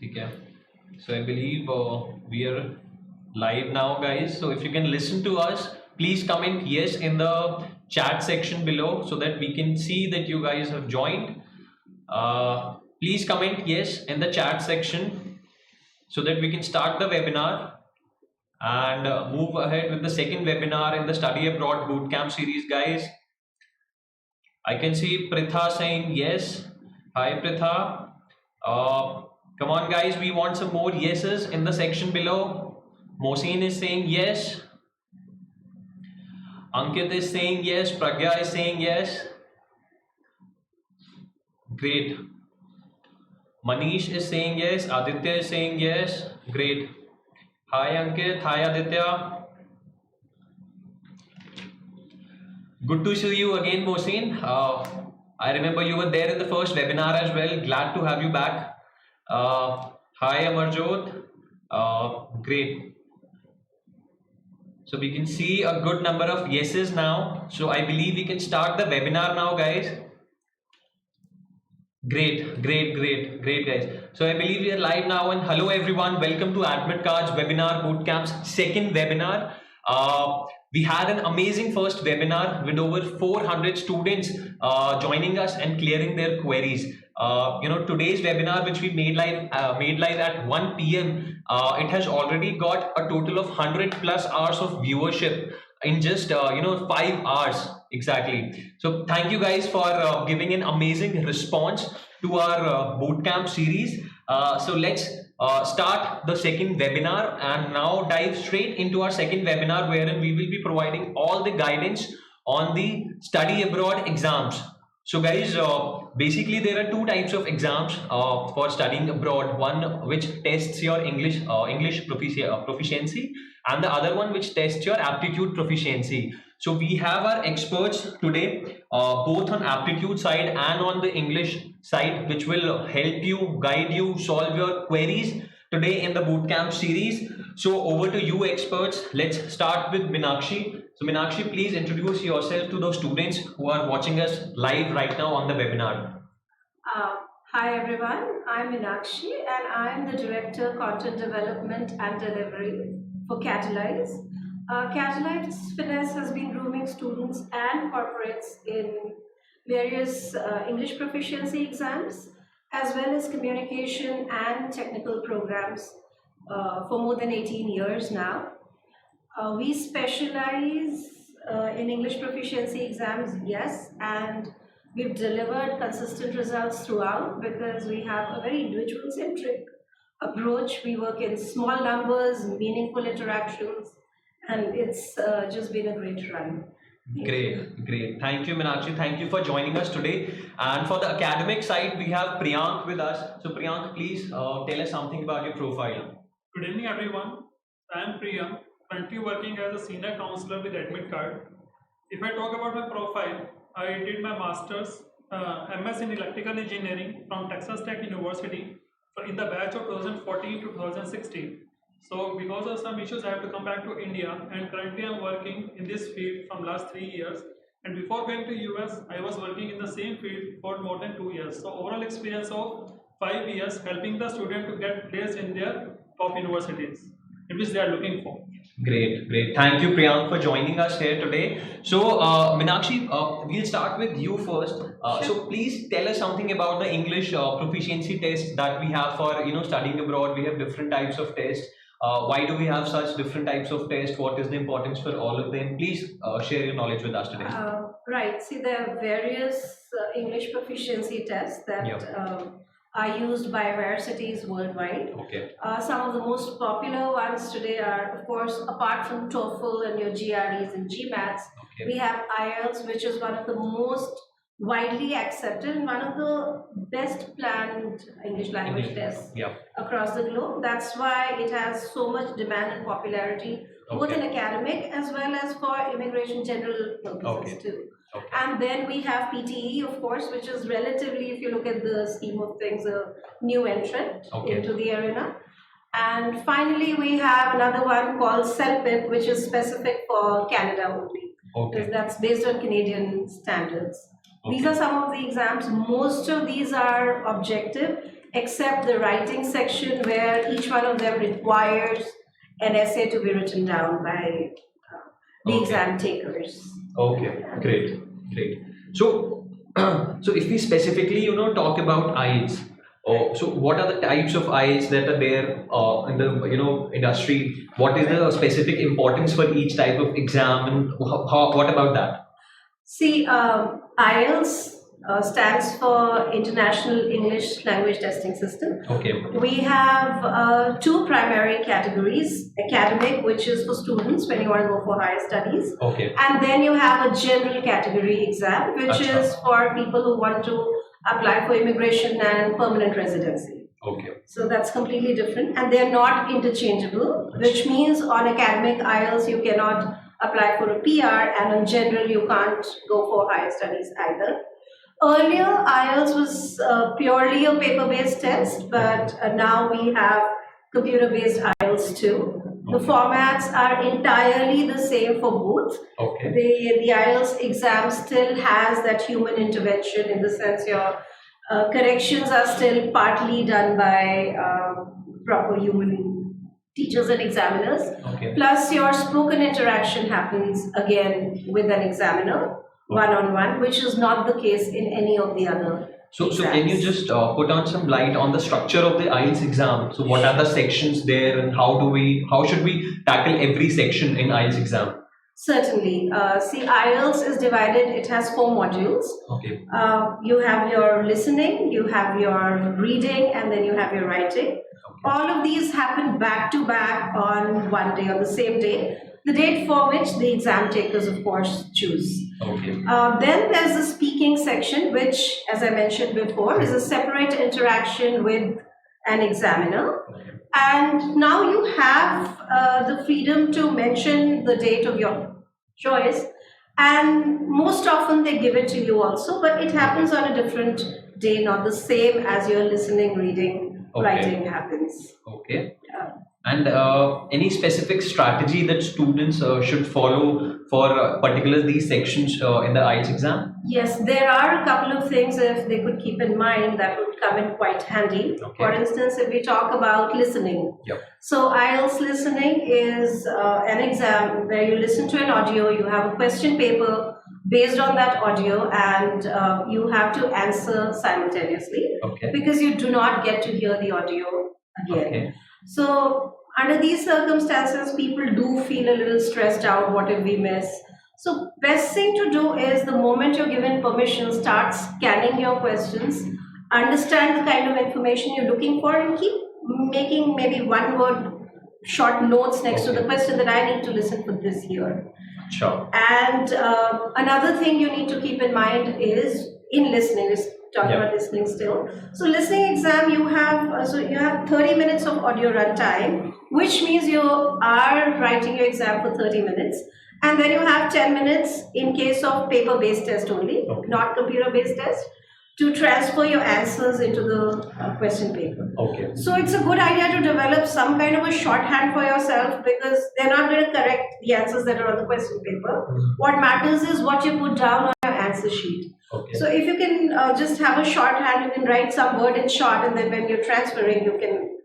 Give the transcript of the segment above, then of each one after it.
Okay. So I believe we are live now, guys. So if you can listen to us, please comment yes in the chat section below so that we can see that you guys have joined. Please comment yes in the chat section so that we can start the webinar and move ahead with the second webinar in the Study Abroad Bootcamp series, guys. I can see Pritha saying yes. Hi, Pritha. Come on, guys. We want some more yeses in the section below. Mohsin is saying yes. Ankit is saying yes. Pragya is saying yes. Great. Manish is saying yes. Aditya is saying yes. Great. Hi, Ankit. Hi, Aditya. Good to see you again, Mohsin. I remember you were there in the first webinar as well. Glad to have you back. Hi, Amarjot. Great. So we can see a good number of yeses now. So I believe we can start the webinar now, guys. Great, guys. So I believe we are live now, and hello everyone. Welcome to Admit Cards Webinar Bootcamp's second webinar. We had an amazing first webinar with over 400 students joining us and clearing their queries. Today's webinar, which we made live at 1 p.m. It has already got a total of 100 plus hours of viewership in just 5 hours exactly. So thank you guys for giving an amazing response to our bootcamp series. So let's start the second webinar and now dive straight into our second webinar, wherein we will be providing all the guidance on the study abroad exams. So guys, basically there are two types of exams for studying abroad. One which tests your English proficiency, and the other one which tests your aptitude proficiency. So we have our experts today, both on aptitude side and on the English side, which will help you, guide you, solve your queries today in the bootcamp series. So over to you experts. Let's start with Meenakshi. So Meenakshi, please introduce yourself to those students who are watching us live right now on the webinar. Hi everyone, I'm Meenakshi and I'm the Director Content Development and Delivery for Catalyze. Catalyze Finesse has been grooming students and corporates in various English proficiency exams as well as communication and technical programs for more than 18 years now. We specialize in English proficiency exams, yes, and we've delivered consistent results throughout because we have a very individual-centric approach. We work in small numbers, meaningful interactions, and it's just been a great run. Great. Thank you, Meenakshi. Thank you for joining us today. And for the academic side, we have Priyank with us. So Priyank, please tell us something about your profile. Good evening, everyone. I am Priyank, currently working as a senior counselor with Admit Card. If I talk about my profile, I did my master's MS in electrical engineering from Texas Tech University in the batch of 2014 to 2016. So because of some issues, I have to come back to India, and currently I'm working in this field from last 3 years. And before going to US, I was working in the same field for more than 2 years. So overall experience of 5 years helping the student to get placed in their top universities in which they are looking for. Great. Thank you, Priyank, for joining us here today. So, Meenakshi, we'll start with you first. Sure. So, please tell us something about the English proficiency test that we have for studying abroad. We have different types of tests. Why do we have such different types of tests? What is the importance for all of them? Please share your knowledge with us today. Right. See, there are various English proficiency tests that are used by universities worldwide. Okay. Some of the most popular ones today are, of course, apart from Toefl and your GREs and GMATs, we have Ielts, which is one of the most widely accepted and one of the best planned English language tests across the globe. That's why it has so much demand and popularity, both in academic as well as for immigration general purposes too. And then we have PTE, of course, which is relatively, if you look at the scheme of things, a new entrant into the arena. And finally, we have another one called CELPIP, which is specific for Canada only, because that's based on Canadian standards. These are some of the exams. Most of these are objective except the writing section where each one of them requires an essay to be written down by the exam takers. Okay, great, great. So, so if we specifically, talk about IELTS, so what are the types of IELTS that are there in the industry? What is the specific importance for each type of exam, and what about that? See, IELTS stands for International English Language Testing System. Okay. We have two primary categories: academic, which is for students when you want to go for higher studies, Okay. and then you have a general category exam, which Acha. is for people who want to apply for immigration and permanent residency. Okay. So that's completely different, and they're not interchangeable, which means on academic IELTS you cannot apply for a PR, and in general you can't go for higher studies either. Earlier, IELTS was purely a paper-based test, but now we have computer-based IELTS too. The formats are entirely the same for both. Okay. The IELTS exam still has that human intervention, in the sense your corrections are still partly done by proper human teachers and examiners. Okay. Plus, your spoken interaction happens again with an examiner, one-on-one, which is not the case in any of the other So exams. can you just put on some light on the structure of the IELTS exam? So what are the sections there, and how should we tackle every section in IELTS exam? Certainly. See, IELTS is divided, it has 4 modules. Okay. You have your listening, you have your reading, and then you have your writing. All of these happen back to back on one day, on the same day, the date for which the exam takers, of course, choose. Okay. Then there's the speaking section, which, as I mentioned before, is a separate interaction with an examiner. And now you have the freedom to mention the date of your choice, and most often they give it to you also, but it happens on a different day, not the same as your listening, reading, writing happens. Okay. And any specific strategy that students should follow for particularly these sections in the IELTS exam? Yes, there are a couple of things if they could keep in mind that would come in quite handy. Okay. For instance, if we talk about listening. Yep. So IELTS listening is an exam where you listen to an audio, you have a question paper based on that audio, and you have to answer simultaneously. Okay. Because you do not get to hear the audio again. Okay. So under these circumstances, people do feel a little stressed out. What if we miss? So best thing to do is, the moment you're given permission, start scanning your questions, understand the kind of information you're looking for, and keep making maybe one word short notes next to the question that I need to listen for this here. Sure. And another thing you need to keep in mind is in listening, talking about listening still. So listening exam, you have 30 minutes of audio run time, which means you are writing your exam for 30 minutes. And then you have 10 minutes in case of paper-based test only, not computer-based test, to transfer your answers into the question paper. Okay. So it's a good idea to develop some kind of a shorthand for yourself, because they're not going to correct the answers that are on the question paper. What matters is what you put down on your answer sheet. Okay. So if you can just have a shorthand, you can write some word in short, and then when you're transferring, you can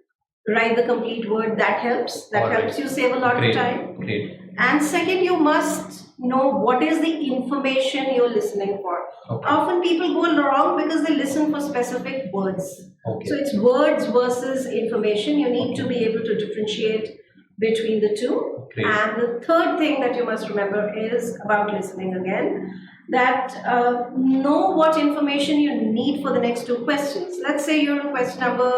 write the complete word. That helps. That helps you save a lot of time. Great. And second, you must know what is the information you're listening for. Okay. Often people go wrong because they listen for specific words. Okay. So it's words versus information. You need to be able to differentiate between the two. Great. And the third thing that you must remember is about listening again, that know what information you need for the next 2 questions. Let's say you're in question number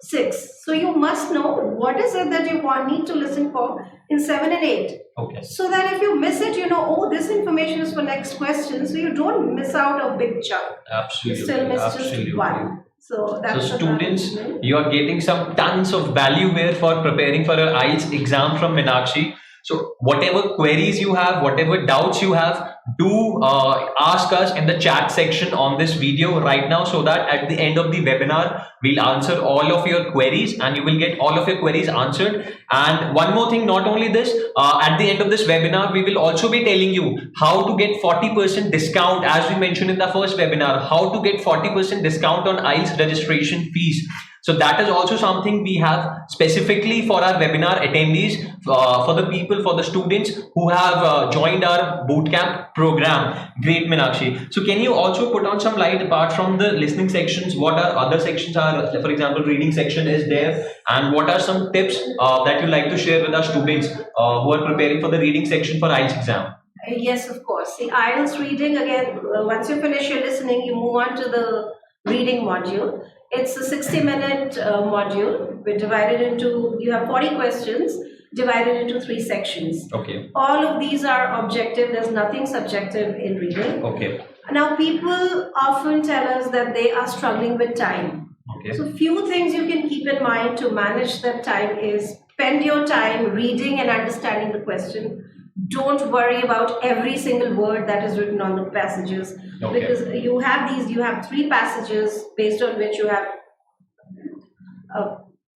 6. So you must know what is it that you need to listen for in 7 and 8. Okay. So that if you miss it, you know, oh, this information is for next question. So you don't miss out a big chunk. Absolutely. You still miss just one. So that's so students, you are getting some tons of value here for preparing for an IELTS exam from Meenakshi. So whatever queries you have, whatever doubts you have, do ask us in the chat section on this video right now, so that at the end of the webinar we'll answer all of your queries and you will get all of your queries answered. And one more thing, not only this, at the end of this webinar we will also be telling you how to get 40% discount, as we mentioned in the first webinar, how to get 40% discount on Ielts registration fees. So that is also something we have specifically for our webinar attendees, for the people, for the students who have joined our bootcamp program. Great, Meenakshi. So can you also put on some light, apart from the listening sections, what are other sections are? For example, reading section is there, and what are some tips that you like to share with our students who are preparing for the reading section for Ielts exam? Yes, of course. The IELTS reading, again, once you finish your listening, you move on to the reading module. It's a 60-minute module. We're divided into, you have 40 questions divided into 3 sections. Okay. All of these are objective. There's nothing subjective in reading. Okay. Now, people often tell us that they are struggling with time. Okay. So few things you can keep in mind to manage that time is spend your time reading and understanding the question. Don't worry about every single word that is written on the passages, Okay. because you have 3 passages based on which you have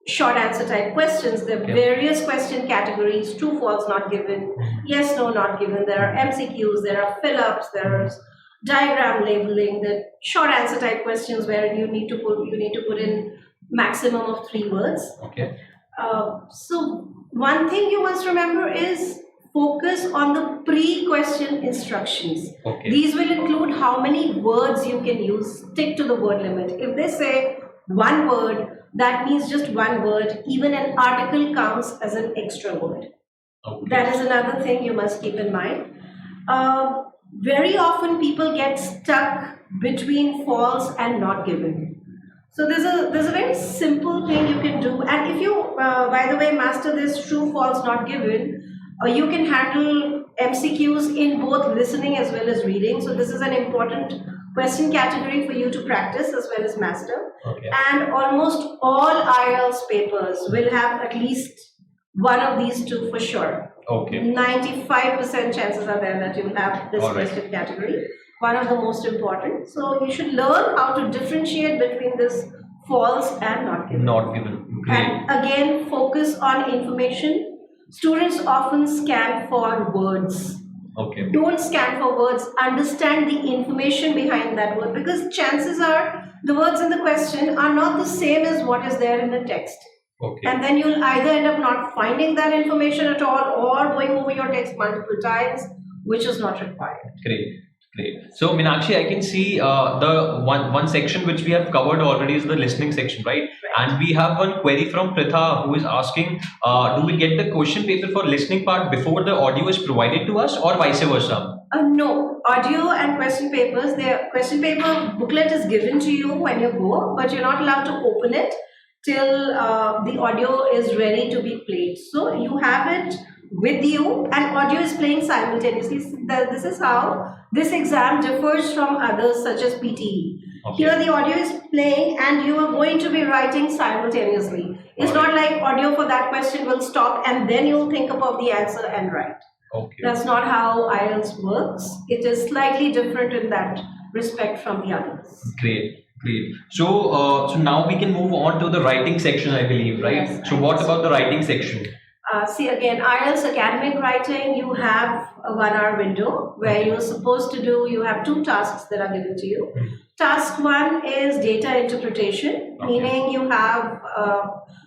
short answer type questions. There are various question categories: true, false, not given, yes, no, not given. There are MCQs, there are fill-ups, there's diagram labeling, the short answer type questions where you need to put in maximum of 3 words. Okay. So one thing you must remember is focus on the pre-question instructions. Okay. These will include how many words you can use. Stick to the word limit. If they say 1 word, that means just 1 word. Even an article counts as an extra word. Okay. That is another thing you must keep in mind. Very often people get stuck between false and not given. So there's a very simple thing you can do, and if you by the way master this true, false, not given, you can handle MCQs in both listening as well as reading. So this is an important question category for you to practice as well as master. Okay. And almost all IELTS papers will have at least one of these 2 for sure. Okay. 95% chances are there that you will have this question category. One of the most important. So you should learn how to differentiate between this false and not given. Not given. Great. And again, focus on information. Students often scan for words. Okay. Don't scan for words. Understand the information behind that word, because chances are the words in the question are not the same as what is there in the text. Okay. And then you'll either end up not finding that information at all or going over your text multiple times, which is not required. Great. Great. So Meenakshi, I can see the one section which we have covered already is the listening section, right? And we have one query from Pritha who is asking, do we get the question paper for listening part before the audio is provided to us, or vice versa? No, audio and question papers, the question paper booklet is given to you when you go, but you're not allowed to open it till the audio is ready to be played. So you have it with you and audio is playing simultaneously. This is how this exam differs from others such as PTE. Okay. Here the audio is playing and you are going to be writing simultaneously. It's not like audio for that question will stop and then you'll think about the answer and write. Okay. That's not how IELTS works. It is slightly different in that respect from the others. Great. Great. So now we can move on to the writing section, I believe, right? Yes, so what about the writing section? See, again, IELTS academic writing, you have a 1-hour window where you're supposed to do, you have 2 tasks that are given to you. Task 1 is data interpretation, meaning you have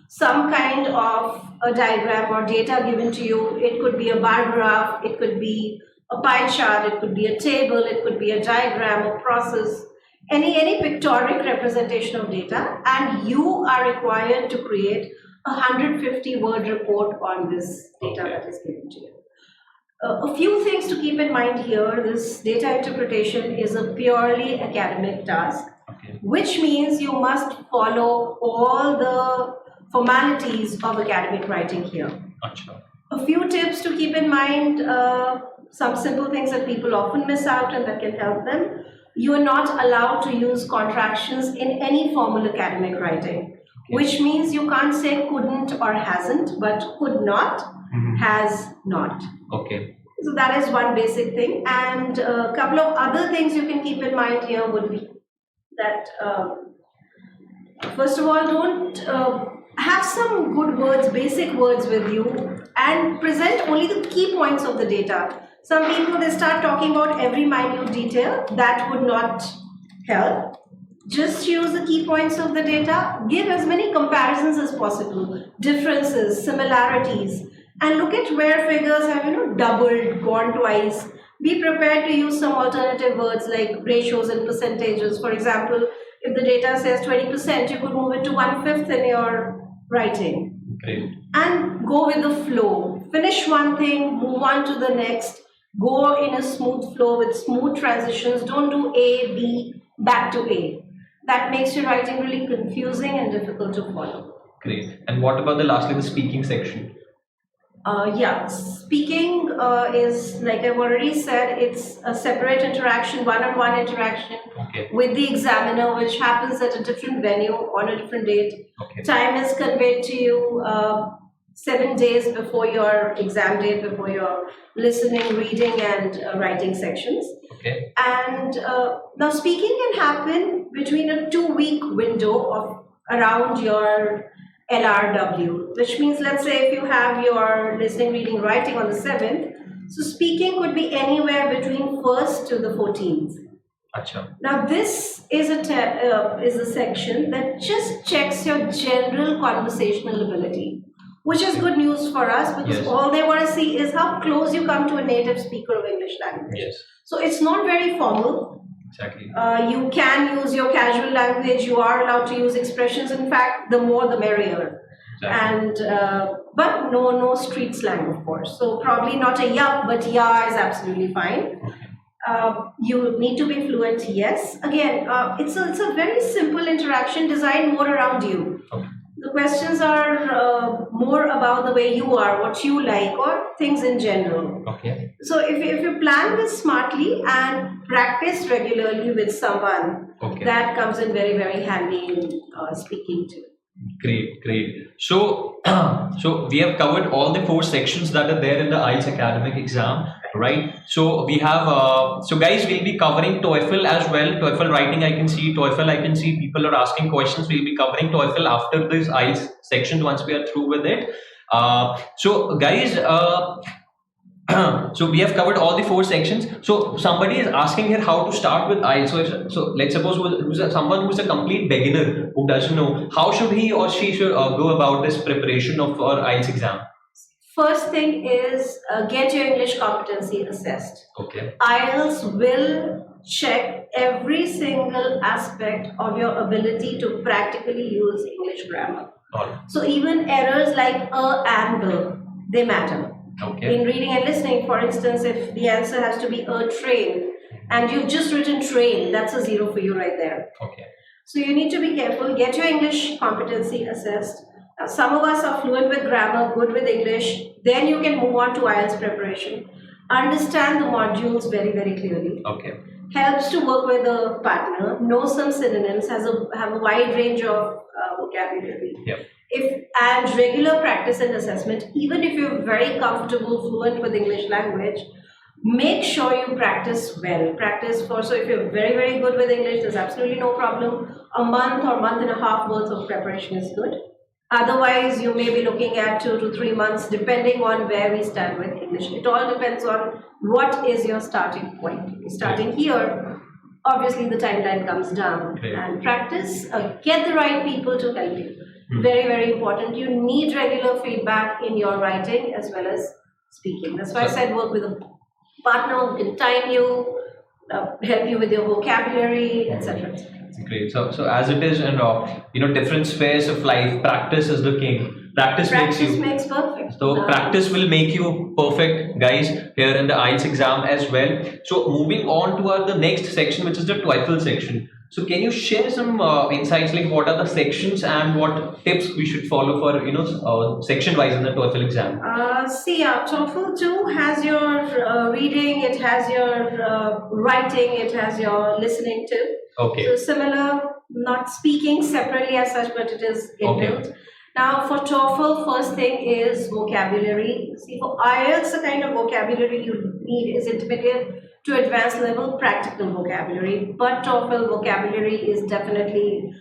some kind of a diagram or data given to you. It could be a bar graph, it could be a pie chart, it could be a table, it could be a diagram, a process, any pictorial representation of data, and you are required to create a 150-word report on this data that is given to you. A few things to keep in mind here. This data interpretation is a purely academic task, which means you must follow all the formalities of academic writing here. A few tips to keep in mind, some simple things that people often miss out and that can help them. You are not allowed to use contractions in any formal academic writing, which means you can't say couldn't or hasn't, but could not, has not. Okay. So that is one basic thing. And a couple of other things you can keep in mind here would be that first of all, don't have some good words, basic words with you, and present only the key points of the data. Some people, they start talking about every minute detail. That would not help. Just use the key points of the data. Give as many comparisons as possible, differences, similarities, and look at where figures have doubled, gone twice. Be prepared to use some alternative words like ratios and percentages. For example, if the data says 20%, you could move it to 1/5 in your writing. Great. And go with the flow. Finish one thing, move on to the next. Go in a smooth flow with smooth transitions. Don't do A, B, back to A. That makes your writing really confusing and difficult to follow. Great. And what about lastly, the speaking section? Yeah, speaking is, like I've already said, it's a separate interaction, one-on-one interaction with the examiner, which happens at a different venue on a different date. Time is conveyed to you 7 days before your exam date, before your listening, reading, and writing sections. And now speaking can happen between a 2-week window of around your LRW, which means, let's say if you have your listening, reading, writing on the 7th, so speaking could be anywhere between 1st to the 14th. Achha. Now this is a section that just checks your general conversational ability, which is good news for us, because all they want to see is how close you come to a native speaker of English language. So it's not very formal. Exactly. You can use your casual language. You are allowed to use expressions. In fact, the more the merrier. And but no street slang, of course. So probably not a yup, but yeah is absolutely fine. You need to be fluent. Yes. Again, it's a very simple interaction designed more around you. The questions are more about the way you are, what you like, or things in general. So if you plan this smartly and practice regularly with someone, that comes in very, very handy in speaking too. Great. So, so we have covered all the 4 sections that are there in the Ielts academic exam, right? So we have, so guys, we'll be covering Toefl as well. Toefl writing, I can see. Toefl, I can see people are asking questions. We'll be covering Toefl after this Ielts section once we are through with it. So guys, so we have covered all the 4 sections. So somebody is asking here how to start with Ielts. So let's suppose someone who's a complete beginner who doesn't know, how should he or she should go about this preparation of our Ielts exam? First thing is get your English competency assessed. Ielts will check every single aspect of your ability to practically use English grammar. So even errors like a and the, they matter. In reading and listening, for instance, if the answer has to be a train and you've just written train, that's a 0 for you right there. So you need to be careful. Get your English competency assessed. Some of us are fluent with grammar, good with English. Then you can move on to Ielts preparation. Understand the modules very, very clearly. Helps to work with a partner. Know some synonyms. Have a wide range of vocabulary. And regular practice and assessment. Even if you're very comfortable, fluent with English language, make sure you practice well. So if you're very, very good with English, there's absolutely no problem. A month or month and a half worth of preparation is good. Otherwise, you may be looking at 2 to 3 months, depending on where we stand with English. It all depends on what is your starting point. Starting here, obviously the timeline comes down. And practice, get the right people to help you. Very, very important. You need regular feedback in your writing as well as speaking. That's why I said work with a partner who can time you, help you with your vocabulary, etc. Great. So as it is in different spheres of life, practice is the king. Practice makes perfect. So practice will make you perfect, guys, here in the Ielts exam as well. So moving on to the next section, which is the Toefl section. So can you share some insights, like what are the sections and what tips we should follow for section wise in the Toefl exam? Toefl too has your reading, it has your writing, it has your listening too. So similar, not speaking separately as such, but it is inbuilt. Now, for TOEFL, first thing is vocabulary. See, for IELTS, the kind of vocabulary you need is intermediate to advanced level practical vocabulary. But TOEFL vocabulary is definitely,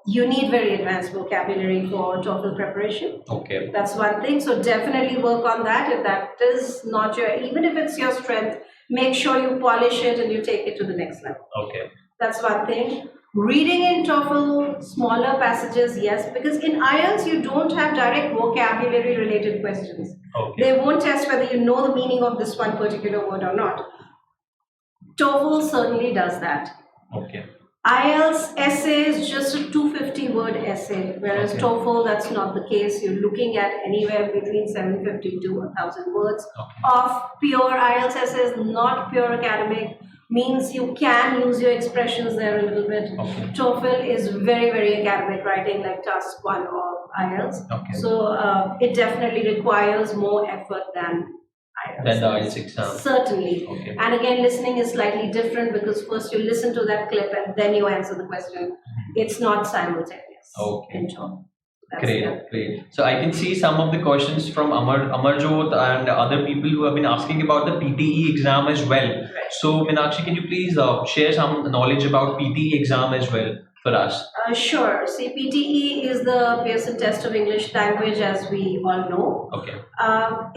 you need very advanced vocabulary for TOEFL preparation. Okay. That's one thing. So definitely work on that. If that is not your, even if it's your strength, make sure you polish it and you take it to the next level. Okay. That's one thing. Reading in TOEFL, smaller passages, yes, because in IELTS you don't have direct vocabulary related questions. Okay. They won't test whether you know the meaning of this one particular word or not. TOEFL certainly does that. Okay. IELTS essay is just a 250 word essay, whereas Okay. TOEFL, that's not the case. You're looking at anywhere between 750 to 1,000 words of pure IELTS essays, not pure academic. Means you can use your expressions there a little bit. Okay. TOEFL is very, very academic writing, like task 1 of IELTS. Okay. So it definitely requires more effort than IELTS. Then the IELTS exam. Certainly. Okay. And again, listening is slightly different because first you listen to that clip and then you answer the question. It's not simultaneous. Okay. In TOEFL. Great. So I can see some of the questions from Amarjot and other people who have been asking about the PTE exam as well. Right. So Meenakshi, can you please share some knowledge about PTE exam as well for us? Sure. See, PTE is the Pearson Test of English Language, as we all know. Okay.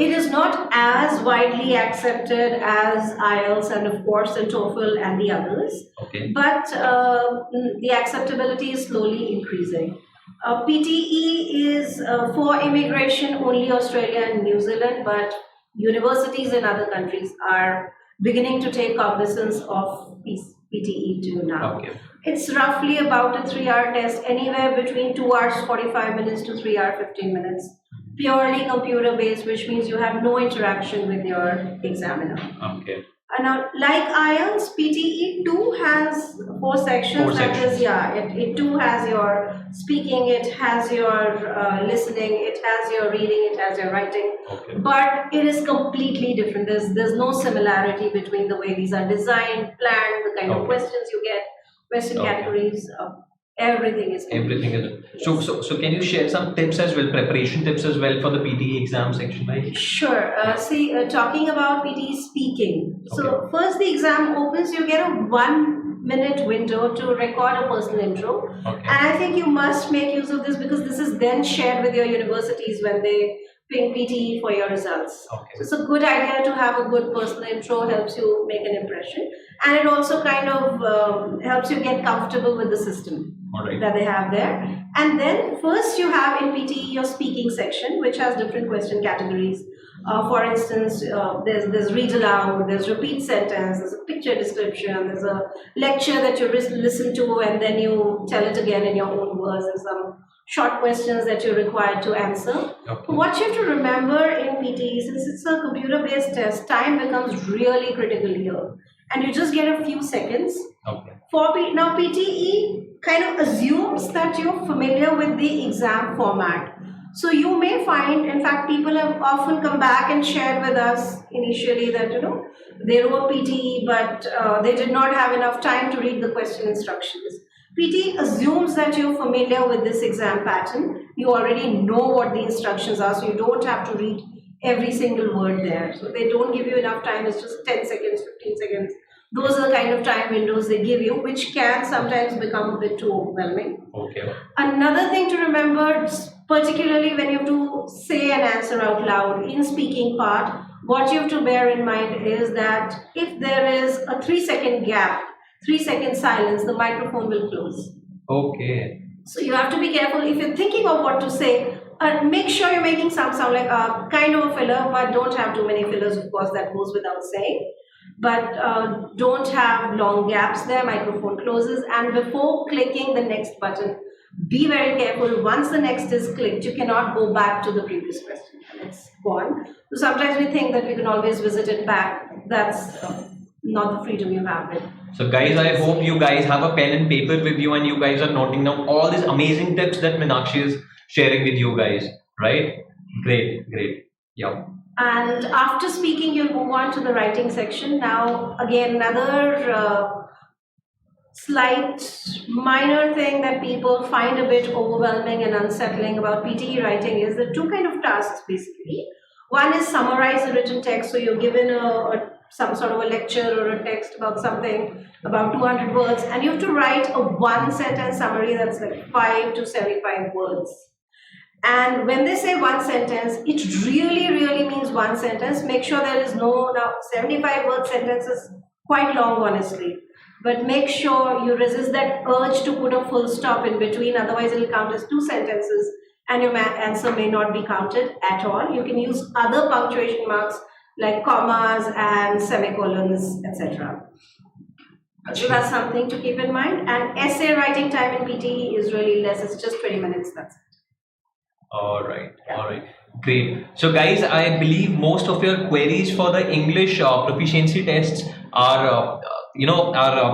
It is not as widely accepted as IELTS and of course and TOEFL and the others. Okay. But the acceptability is slowly increasing. PTE is for immigration only Australia and New Zealand, but universities in other countries are beginning to take cognizance of PTE too now. Okay. It's roughly about a 3-hour test, anywhere between 2 hours 45 minutes to 3 hours 15 minutes. Purely computer based, which means you have no interaction with your examiner. Okay. And now, like IELTS, PTE too has 4 sections. Four That sections. is, yeah, it too has your speaking, it has your listening, it has your reading, it has your writing. Okay. But it is completely different. There's no similarity between the way these are designed, planned, the kind of Okay. questions you get, question Okay. categories. Everything is Everything is so can you share some tips as well, preparation tips as well for the PTE exam section, right? Sure. Talking about PTE speaking. So first the exam opens, you get a 1-minute window to record a personal intro. Okay. And I think you must make use of this because this is then shared with your universities when they ping PTE for your results. Okay. So it's a good idea to have a good personal intro, helps you make an impression. And it also kind of helps you get comfortable with the system. All right. That they have there. And then first you have in PTE your speaking section, which has different question categories. For instance, there's read aloud, there's repeat sentence, there's a picture description, there's a lecture that you listen to and then you tell it again in your own words, and some short questions that you're required to answer. Okay. What you have to remember in PTE, since it's a computer-based test, time becomes really critical here. And you just get a few seconds. Okay. Now PTE kind of assumes that you're familiar with the exam format. So you may find, in fact, people have often come back and shared with us initially that, they wrote PTE, but they did not have enough time to read the question instructions. PTE assumes that you're familiar with this exam pattern. You already know what the instructions are, so you don't have to read every single word there. So they don't give you enough time. It's just 10 seconds, 15 seconds. Those are the kind of time windows they give you, which can sometimes become a bit too overwhelming. Okay. Another thing to remember, particularly when you have to say an answer out loud in speaking part, what you have to bear in mind is that if there is a 3-second gap, 3-second silence, the microphone will close. Okay. So you have to be careful if you're thinking of what to say. Make sure you're making some sound like a kind of a filler, but don't have too many fillers, of course, that goes without saying. But don't have long gaps there, microphone closes, and before clicking the next button, be very careful. Once the next is clicked, you cannot go back to the previous question. It's gone. So sometimes we think that we can always visit it back. That's not the freedom you have with. So guys, I hope you guys have a pen and paper with you and you guys are noting down all these amazing tips that Meenakshi is sharing with you guys, right? Great. Yeah. And after speaking, you'll move on to the writing section. Now, again, another slight minor thing that people find a bit overwhelming and unsettling about PTE writing is the two kind of tasks basically. One is summarize the written text, so you're given some sort of a lecture or a text about something about 200 words, and you have to write a one sentence summary that's like 5 to 75 words. And when they say one sentence, it really means one sentence. Make sure there is no, now 75 word sentence is quite long honestly, but make sure you resist that urge to put a full stop in between, otherwise it will count as two sentences and your answer may not be counted at all. You can use other punctuation marks like commas and semicolons, etc. So that's something to keep in mind. And essay writing time in PTE is really less, it's just 20 minutes, that's it. All right, great. So guys, I believe most of your queries for the English proficiency tests are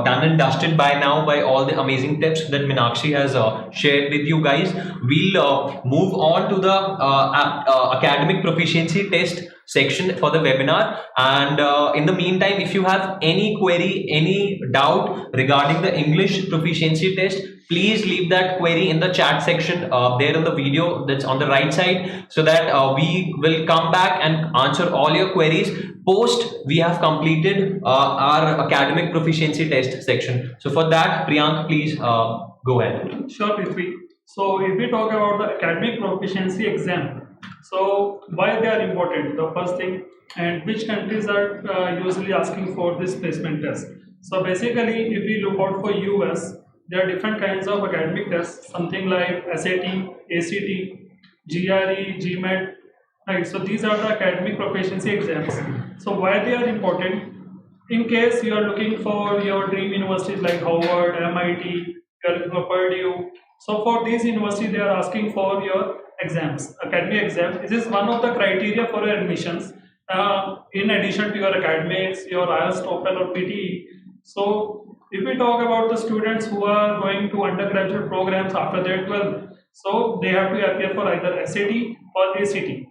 done and dusted by now by all the amazing tips that Meenakshi has shared with you guys. We'll move on to the academic proficiency test section for the webinar, and in the meantime, if you have any query, any doubt regarding the English proficiency test, please leave that query in the chat section there in the video that's on the right side, so that we will come back and answer all your queries post we have completed our academic proficiency test section. So for that, Priyank, please go ahead. Sure, Prithvi. So if we talk about the academic proficiency exam, so why they are important, the first thing, and which countries are usually asking for this placement test. So basically, if we look out for US, there are different kinds of academic tests, something like SAT, ACT, GRE, GMAT, right? So these are the academic proficiency exams. So why they are important? In case you are looking for your dream universities like Harvard, MIT, you are looking for Purdue. So for these universities, they are asking for your exams, academic exams. This is one of the criteria for your admissions. In addition to your academics, your Ielts, Toefl or PTE. So if we talk about the students who are going to undergraduate programs after their 12th, so they have to appear for either SAT or ACT.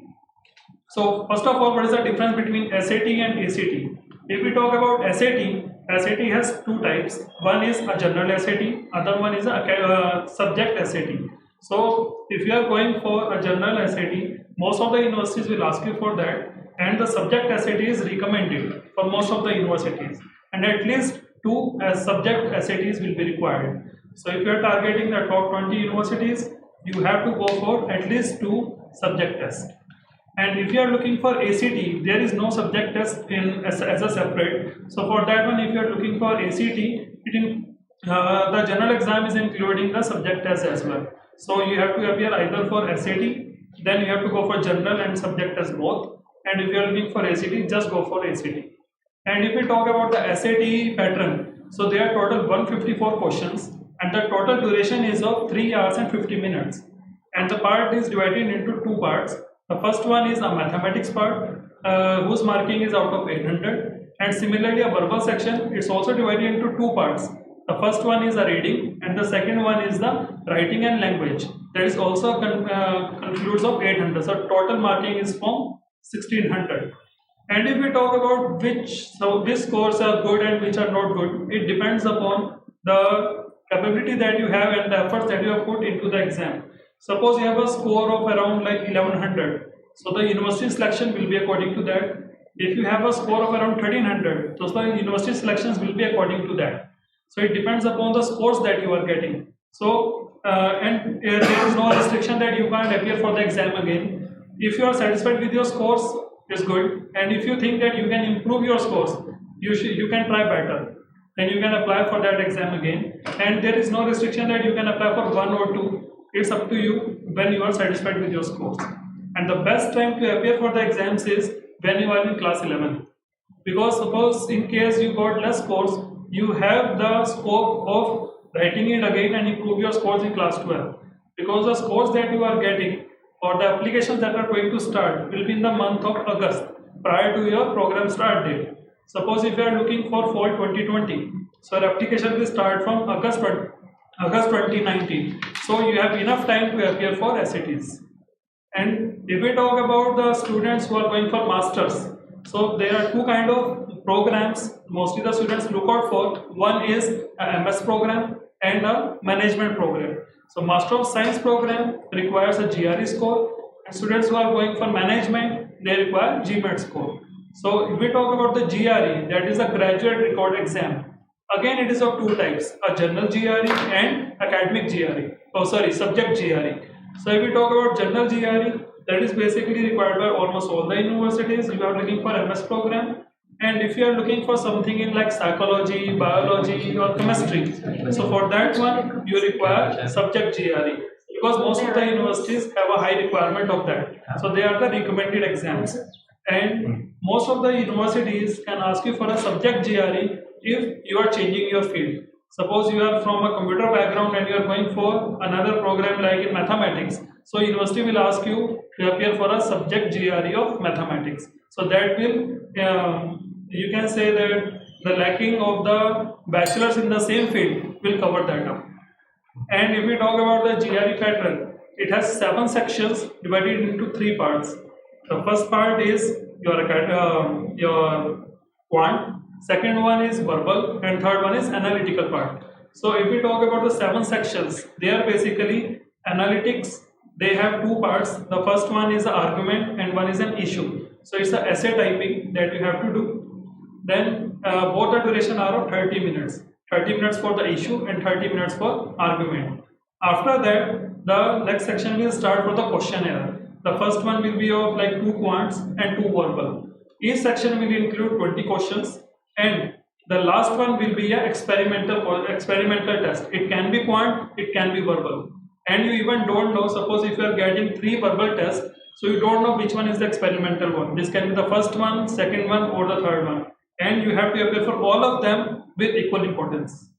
So first of all, what is the difference between SAT and ACT? If we talk about SAT, SAT has two types. One is a general SAT, other one is a subject SAT. So if you are going for a general SAT, most of the universities will ask you for that, and the subject SAT is recommended for most of the universities, and at least two subject SATs will be required. So if you are targeting the top 20 universities, you have to go for at least two subject tests. And if you are looking for ACT, there is no subject test as a separate. So for that one, if you are looking for ACT, the general exam is including the subject test as well. So you have to appear either for SAT, then you have to go for general and subject test both. And if you are looking for ACT, just go for ACT. And if we talk about the SAT pattern, so there are total 154 questions, and the total duration is of 3 hours and 50 minutes. And the part is divided into two parts. The first one is a mathematics part, whose marking is out of 800, and similarly a verbal section, it's also divided into two parts. The first one is a reading, and the second one is the writing and language. That is also concludes of 800. So total marking is from 1600. And if we talk about which scores are good and which are not good, it depends upon the capability that you have and the efforts that you have put into the exam. Suppose you have a score of around like 1100, so the university selection will be according to that. If you have a score of around 1300, so the university selections will be according to that. So it depends upon the scores that you are getting. So and there is no restriction that you can't appear for the exam again. If you are satisfied with your scores, it's good. And if you think that you can improve your scores, you can try better. Then you can apply for that exam again. And there is no restriction that you can apply for 1 or 2. It's up to you when you are satisfied with your scores. And the best time to appear for the exams is when you are in class 11. Because suppose in case you got less scores, you have the scope of writing it again and improve your scores in class 12. Because the scores that you are getting or the applications that are going to start will be in the month of August prior to your program start date. Suppose if you are looking for fall 2020, so your application will start from August 2019. So you have enough time to appear for SATs. And if we talk about the students who are going for masters, so there are two kind of programs mostly the students look out for. One is a MS program and a management program. So Master of Science program requires a GRE score, and students who are going for management, they require GMAT score. So if we talk about the GRE, that is a graduate record exam. Again, it is of two types, a general GRE and academic GRE. Oh, sorry, subject GRE. So if we talk about general GRE, that is basically required by almost all the universities. You are looking for MS program, and if you are looking for something in like psychology, biology, or chemistry, so for that one you require subject GRE, because most of the universities have a high requirement of that. So they are the recommended exams, and most of the universities can ask you for a subject GRE if you are changing your field. Suppose you are from a computer background and you are going for another program like in mathematics, so university will ask you to appear for a subject GRE of mathematics. So that will, you can say that the lacking of the bachelors in the same field will cover that up. And if we talk about the GRE pattern, it has 7 sections divided into 3 parts. The first part is your quant, second one is verbal, and third one is analytical part. So if we talk about the 7 sections, they are basically analytics. They have 2 parts. The first one is the argument and one is an issue. So it's the essay typing that you have to do. Then both the duration are of 30 minutes. 30 minutes for the issue and 30 minutes for argument. After that, the next section will start for the questionnaire. The first one will be of like 2 quants and 2 verbal. Each section will include 20 questions, and the last one will be an experimental test. It can be quant, it can be verbal. And you even don't know, suppose if you are getting 3 verbal tests, so you don't know which one is the experimental one. This can be the first one, second one, or the third one. And you have to appear for all of them with equal importance.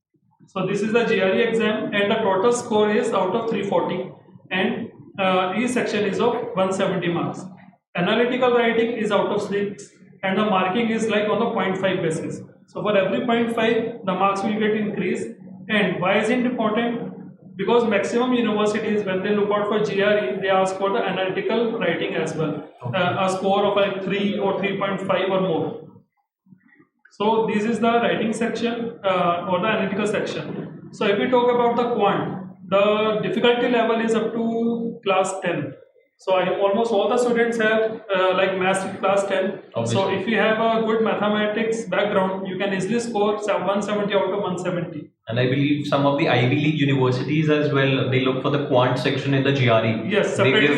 So this is the GRE exam, and the total score is out of 340, and each section is of 170 marks. Analytical writing is out of 6, and the marking is like on the 0.5 basis. So for every 0.5, the marks will get increased. And why is it important? Because maximum universities, when they look out for GRE, they ask for the analytical writing as well. A score of like 3 or 3.5 or more. So this is the writing section or the analytical section. So if we talk about the quant, the difficulty level is up to class 10. So almost all the students have like maths class 10. Obviously. So if you have a good mathematics background, you can easily score 170 out of 170. And I believe some of the Ivy League universities as well, they look for the quant section in the GRE. Yes, separately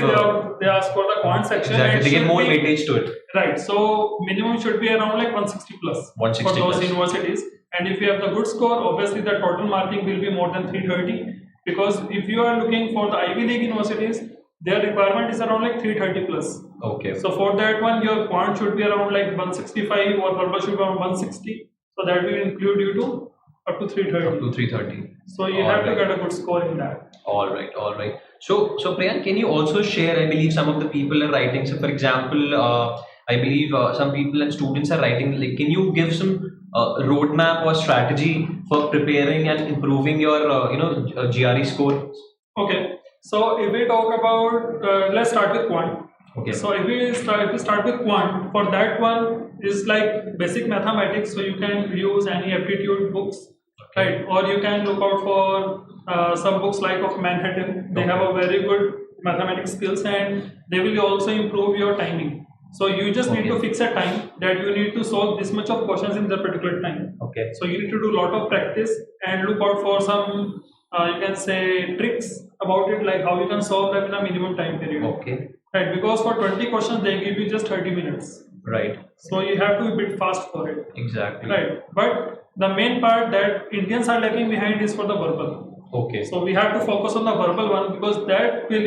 they ask for the quant section. Exactly, they get more weightage to it. Right, so minimum should be around like 160 plus 160 for those plus universities. And if you have the good score, obviously the total marking will be more than 330. Because if you are looking for the Ivy League universities, their requirement is around like 330 plus. Okay. So for that one, your quant should be around like 165 or verbal should be around 160. So that will include you to up to 330. Up to 330. So you have to get a good score in that. All right, all right. So Priyan, can you also share, I believe some of the people are writing, so for example, I believe some people and students are writing, like, can you give some roadmap or strategy for preparing and improving your, GRE score? Okay. So if we talk about, let's start with quant. Okay. So if we start with quant, for that one is like basic mathematics. So you can use any aptitude books, right? Or you can look out for some books like of Manhattan. They have a very good mathematics skills, and they will also improve your timing. So you just need to fix a time that you need to solve this much of questions in that particular time. Okay. So you need to do a lot of practice and look out for some you can say tricks about it, like how you can solve them in a minimum time period. Okay. Right, because for 20 questions they give you just 30 minutes. Right. So you have to be a bit fast for it. Exactly. Right. But the main part that Indians are lagging behind is for the verbal. Okay. So we have to focus on the verbal one, because that will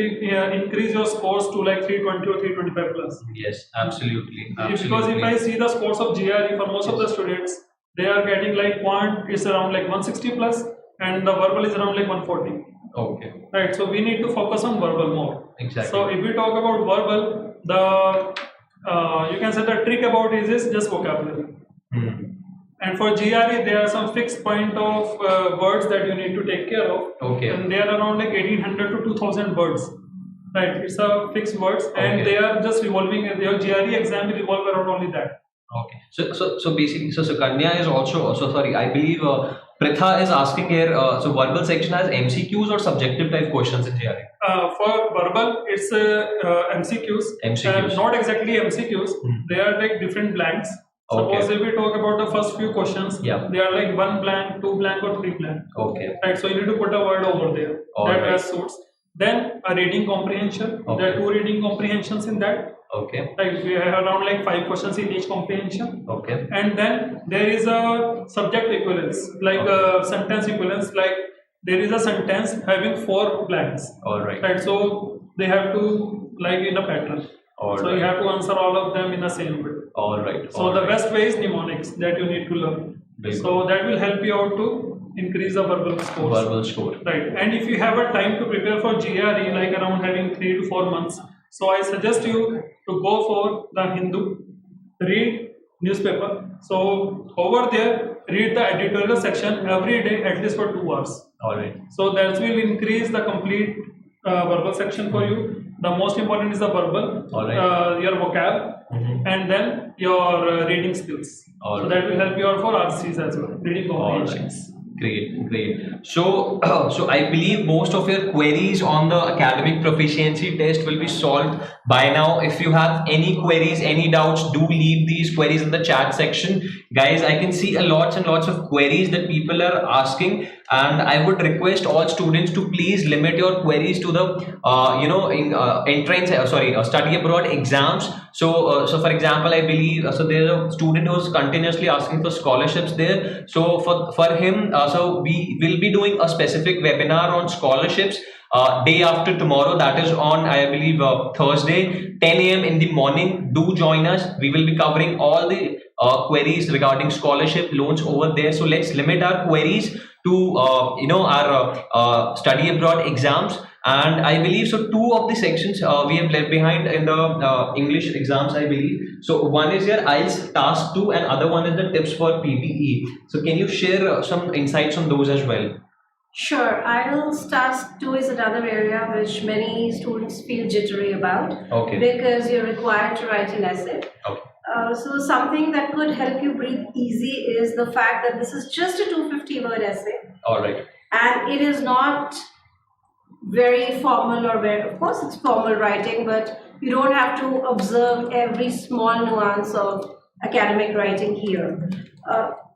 increase your scores to like 320 or 325 plus. Yes, absolutely. Because if I see the scores of GRE for most of the students, they are getting like quant is around like 160 plus, and the verbal is around like 140. Okay. Right, so we need to focus on verbal more. Exactly. So if we talk about verbal, the you can say the trick about it is just vocabulary. And for GRE, there are some fixed point of words that you need to take care of. Okay. And they are around like 1800 to 2000 words. Right, it's a fixed words, and they are just revolving. Your GRE exam will revolve around only that. Okay. So basically, so Kanya is also, so sorry, I believe Pritha is asking here, so verbal section has MCQs or subjective type questions in GRE? For verbal, it's MCQs. MCQs. Not exactly MCQs. They are like different blanks. Suppose Okay. if we talk about the first few questions, Yeah. they are like 1 blank, 2 blank, or 3 blank. Okay. Right. So you need to put a word over there. All that right. best suits. Then a reading comprehension. Okay. There are 2 reading comprehensions in that. Okay. Right. We have around like 5 questions in each comprehension. Okay. And then there is a subject equivalence, like a sentence equivalence, like there is a sentence having 4 blanks. All right. Right. So they have to like in a pattern. All so right. you have to answer all of them in the same way. All right. So the best way is mnemonics that you need to learn. So that will help you out to increase the verbal score. Verbal score. Right. And if you have a time to prepare for GRE, like around having 3 to 4 months, so I suggest you to go for the Hindu, read newspaper. So over there, read the editorial section every day at least for 2 hours. All right. So that will increase the complete verbal section for you. The most important is the verbal, your vocab, and then your reading skills. So that will help you out for RCs as well, reading comprehensions. Great. So, so I believe most of your queries on the academic proficiency test will be solved by now. If you have any queries, any doubts, do leave these queries in the chat section. Guys, I can see lots and lots of queries that people are asking, and I would request all students to please limit your queries to the, study abroad exams. So for example, I believe, so there's a student who's continuously asking for scholarships there. So for him, so we will be doing a specific webinar on scholarships day after tomorrow. That is on, I believe, Thursday, 10 a.m. in the morning. Do join us. We will be covering all the queries regarding scholarship loans over there. So let's limit our queries to our study abroad exams. And I believe so 2 of the sections we have left behind in the English exams, I believe. So one is your Ielts task 2 and other one is the tips for PTE. So can you share some insights on those as well? Sure. Ielts task 2 is another area which many students feel jittery about. Okay. Because you're required to write an essay. Okay. So something that could help you breathe easy is the fact that this is just a 250-word essay. All right. And it is not very formal or very, of course it's formal writing, but you don't have to observe every small nuance of academic writing here.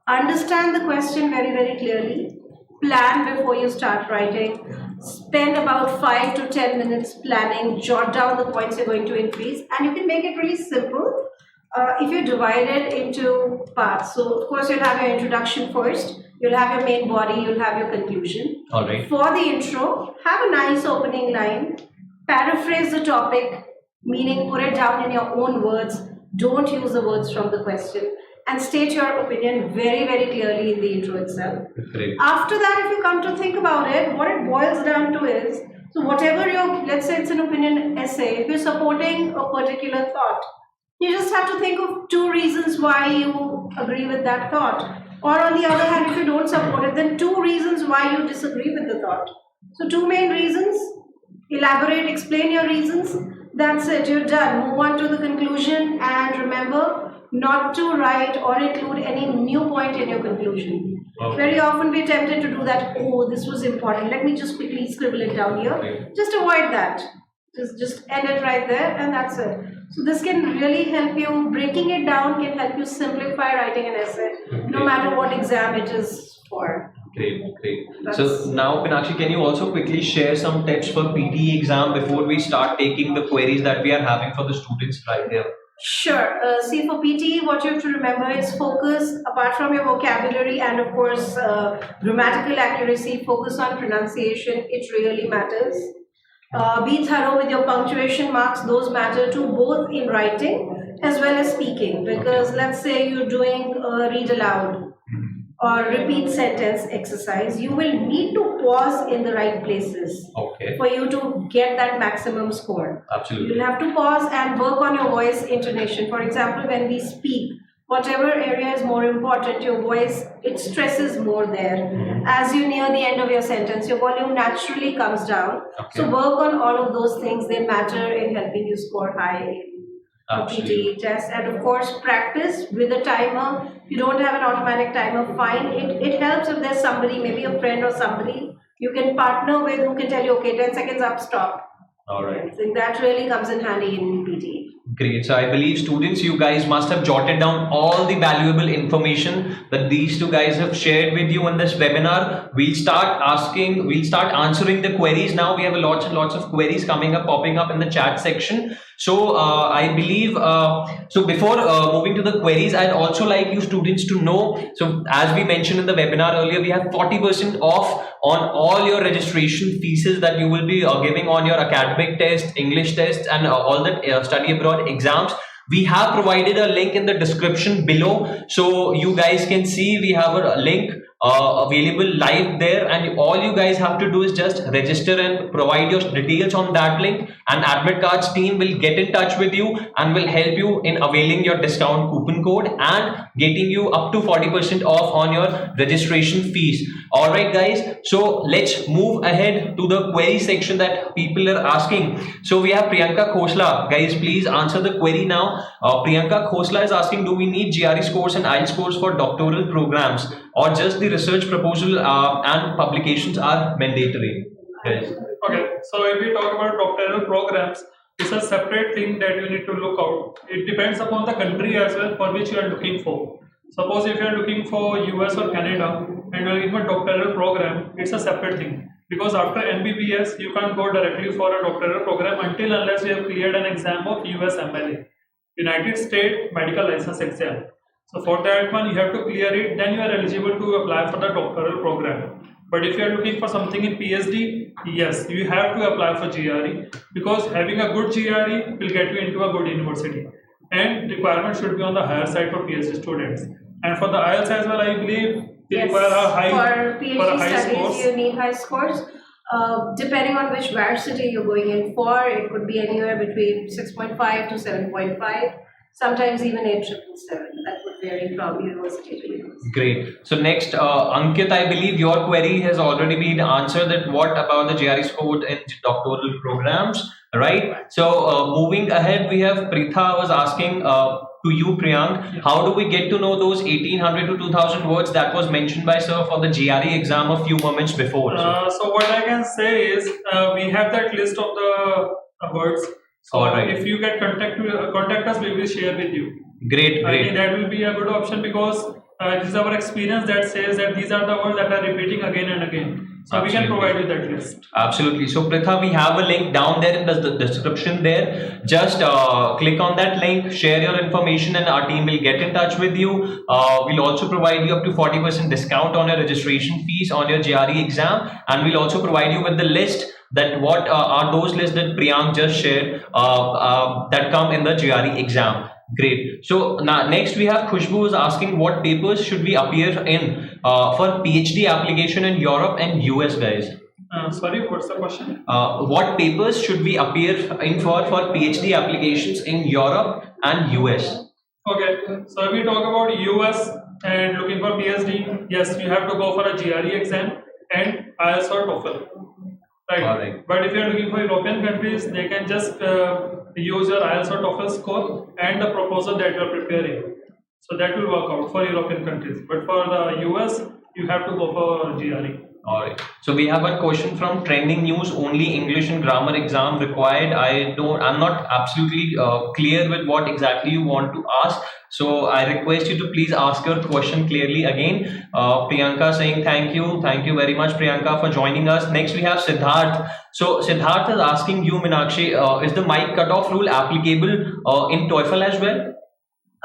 Understand the question very, very clearly. Plan before you start writing. Spend about 5 to 10 minutes planning. Jot down the points you're going to increase, and you can make it really simple. If you divide it into parts, so of course you'll have your introduction first, you'll have your main body, you'll have your conclusion. All right. For the intro, have a nice opening line, paraphrase the topic, meaning put it down in your own words, don't use the words from the question, and state your opinion very, very clearly in the intro itself. Great. After that, if you come to think about it, what it boils down to is, so whatever your, let's say it's an opinion essay, if you're supporting a particular thought, you just have to think of 2 reasons why you agree with that thought. Or on the other hand, if you don't support it, then 2 reasons why you disagree with the thought. So 2 main reasons, elaborate, explain your reasons. That's it, you're done. Move on to the conclusion, and remember not to write or include any new point in your conclusion. Okay. Very often we're tempted to do that. Oh, this was important. Let me just quickly scribble it down here. Okay. Just avoid that. Just end it right there, and that's it. So this can really help you. Breaking it down can help you simplify writing an essay, no matter what exam it is for. Great. So now, Pinakshi, can you also quickly share some tips for PTE exam before we start taking the queries that we are having for the students right here? Sure. See, for PTE, what you have to remember is focus, apart from your vocabulary and of course grammatical accuracy, focus on pronunciation. It really matters. Be thorough with your punctuation marks. Those matter too, both in writing as well as speaking. Because let's say you're doing a read aloud or repeat sentence exercise, you will need to pause in the right places for you to get that maximum score. Absolutely. You'll have to pause and work on your voice intonation. For example, when we speak, whatever area is more important, your voice, it stresses more there. As you near the end of your sentence, your volume naturally comes down. So work on all of those things. They matter in helping you score high for PTE test, and of course practice with a timer. If you don't have an automatic timer, fine. It helps if there's somebody, maybe a friend or somebody you can partner with who can tell you, okay, 10 seconds up, stop. All right. I think that really comes in handy in PTE. Great. So I believe students, you guys must have jotted down all the valuable information that these two guys have shared with you in this webinar. We'll start answering the queries now. We have lots and lots of queries popping up in the chat section. So I believe, so before moving to the queries, I'd also like you students to know, so as we mentioned in the webinar earlier, we have 40% off on all your registration fees that you will be giving on your academic test, English test, and all the study abroad exams. We have provided a link in the description below, so you guys can see we have a link available live there, and all you guys have to do is just register and provide your details on that link, and Admit Cards team will get in touch with you and will help you in availing your discount coupon code and getting you up to 40% off on your registration fees. All right guys, so let's move ahead to the query section that people are asking. So we have Priyanka Khosla. Guys, please answer the query now. Priyanka Khosla is asking, do we need GRE scores and IELTS scores for doctoral programs, or just the research proposal and publications are mandatory? Guys. Okay, so if we talk about doctoral programs, it's a separate thing that you need to look out. It depends upon the country as well for which you are looking for. Suppose if you are looking for US or Canada and you are looking for a doctoral program, it's a separate thing. Because after MBBS, you can't go directly for a doctoral program until unless you have cleared an exam of US MLA, United States Medical License Exam. So for that one, you have to clear it, then you are eligible to apply for the doctoral program. But if you are looking for something in PhD, yes, you have to apply for GRE, because having a good GRE will get you into a good university. And requirement should be on the higher side for PhD students. And for the IELTS as well, I believe they require a high, for PhD studies, scores. you need high scores. Depending on which varsity you're going in for, it could be anywhere between 6.5 to 7.5. Sometimes even 8,777. That would vary from university to university. Great. So next, Ankit, I believe your query has already been answered. That what about the GRE score in doctoral programs, right? So moving ahead, we have Pritha was asking to you, Priyank, how do we get to know those 1,800 to 2,000 words that was mentioned by sir for the GRE exam a few moments before? So what I can say is we have that list of the words. So if you get contact us, we will share with you. Great. I think that will be a good option, because this is our experience that says that these are the words that are repeating again and again. So we can provide you that list. Absolutely. So Pritha, we have a link down there in the description there. Just click on that link, share your information, and our team will get in touch with you. We'll also provide you up to 40% discount on your registration fees on your GRE exam, and we'll also provide you with the list that what are those lists that Priyank just shared that come in the GRE exam. Great. So now next we have Khushbu is asking, what papers should we appear in for PhD application in Europe and US, guys? Sorry, what's the question? What papers should we appear in for PhD applications in Europe and US? Okay, so if we talk about US and looking for PhD, yes, you have to go for a GRE exam and IELTS or Toefl. Right. But if you are looking for European countries, they can just use your IELTS or Toefl score and the proposal that you are preparing. So that will work out for European countries. But for the US, you have to go for GRE. Alright. So we have a question from Trending News. Only English and grammar exam required. I'm not absolutely clear with what exactly you want to ask. So I request you to please ask your question clearly again. Priyanka saying thank you very much, Priyanka, for joining us. Next we have Siddharth. So Siddharth is asking you, Meenakshi, is the mic cutoff rule applicable in TOEFL as well?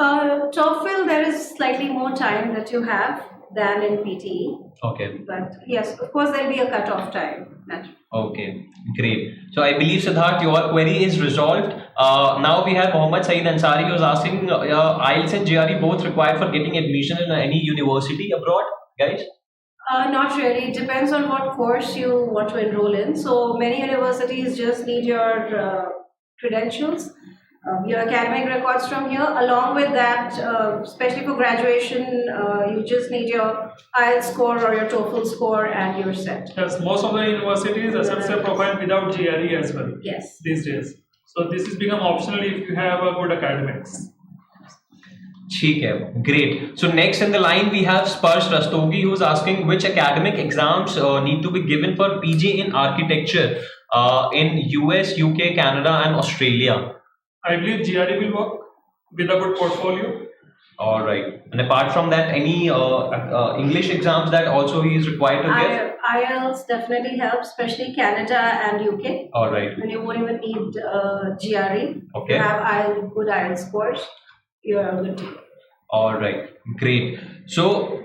TOEFL, there is slightly more time that you have than in PTE. Okay. But yes, of course, there'll be a cutoff time. Naturally. Okay, great. So I believe, Siddharth, your query is resolved. Now we have Mohammad Saeed Ansari who is asking, IELTS and GRE both required for getting admission in any university abroad, guys? Not really. It depends on what course you want to enroll in. So many universities just need your credentials, your academic records from here. Along with that, especially for graduation, you just need your IELTS score or your TOEFL score and you're set. Yes, most of the universities accept your profile without GRE as well. Yes. These days. So this is become optional if you have a good academics. ठीक है, great. So next in the line we have Sparsh Rastogi, who's asking which academic exams need to be given for PG in architecture in US, UK, Canada, and Australia. I believe GRE will work with a good portfolio. All right. And apart from that, any English exams that also he is required to give? Ielts definitely helps, especially Canada and UK. All right. When you won't even need GRE. Okay. You have good Ielts scores, you are good to go. All right. Great. So,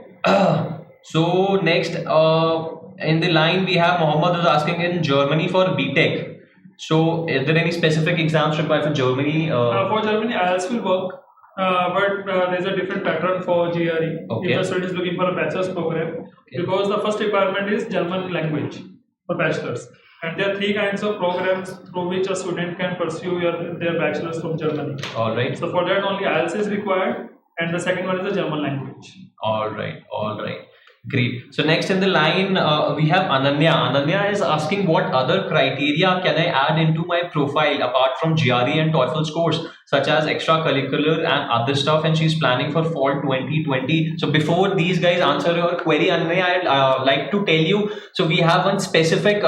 so next in the line we have Mohammed who's asking in Germany for BTech. So, is there any specific exams required for Germany? For Germany, IELTS will work. But there's a different pattern for GRE. Okay. If the student is looking for a bachelor's program, because the first requirement is German language for bachelor's, and there are 3 kinds of programs through which a student can pursue their bachelor's from Germany. All right. So for that only IELTS is required, and the second one is the German language. All right. All right. Great. So next in the line we have Ananya. Ananya is asking what other criteria can I add into my profile apart from GRE and Toefl scores, such as extracurricular and other stuff, and she's planning for fall 2020. So before these guys answer your query, Ananya, I'd like to tell you, so we have one specific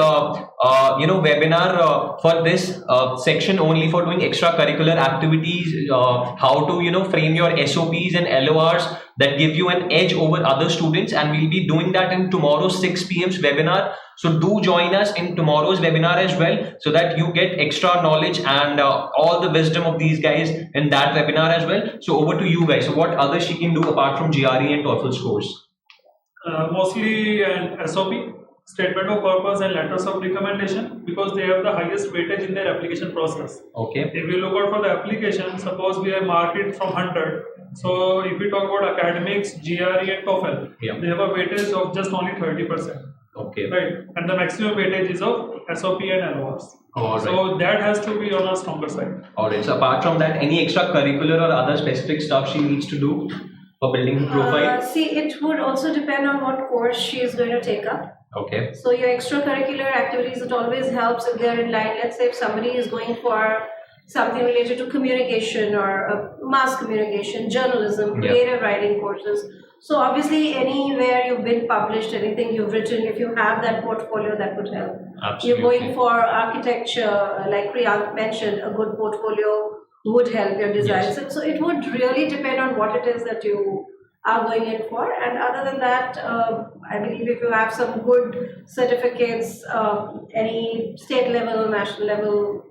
webinar for this section only for doing extracurricular activities, how to frame your SOPs and LORs that give you an edge over other students, and we'll be doing that in tomorrow's 6 p.m.'s webinar. So do join us in tomorrow's webinar as well, so that you get extra knowledge and all the wisdom of these guys in that webinar as well. So over to you guys. So what others she can do apart from GRE and Toefl scores? Mostly an SOP, statement of purpose and letters of recommendation, because they have the highest weightage in their application process. Okay. If you look out for the application, suppose we have marked it from 100. So if we talk about academics, GRE and Toefl, they have a weightage of just only 30%. Okay. Right. And the maximum weightage is of SOP and LORs. All right. So that has to be on a stronger side. All right. So apart from that, any extracurricular or other specific stuff she needs to do for building the profile? See, it would also depend on what course she is going to take up. Okay. So your extracurricular activities, it always helps if they're in line. Let's say if somebody is going for something related to communication or mass communication, journalism, creative writing courses. So obviously anywhere you've been published, anything you've written, if you have that portfolio, that would help. Absolutely. You're going for architecture, like Priyank mentioned, a good portfolio would help your designs. So it would really depend on what it is that you are going in for. And other than that, I believe if you have some good certificates, any state level, national level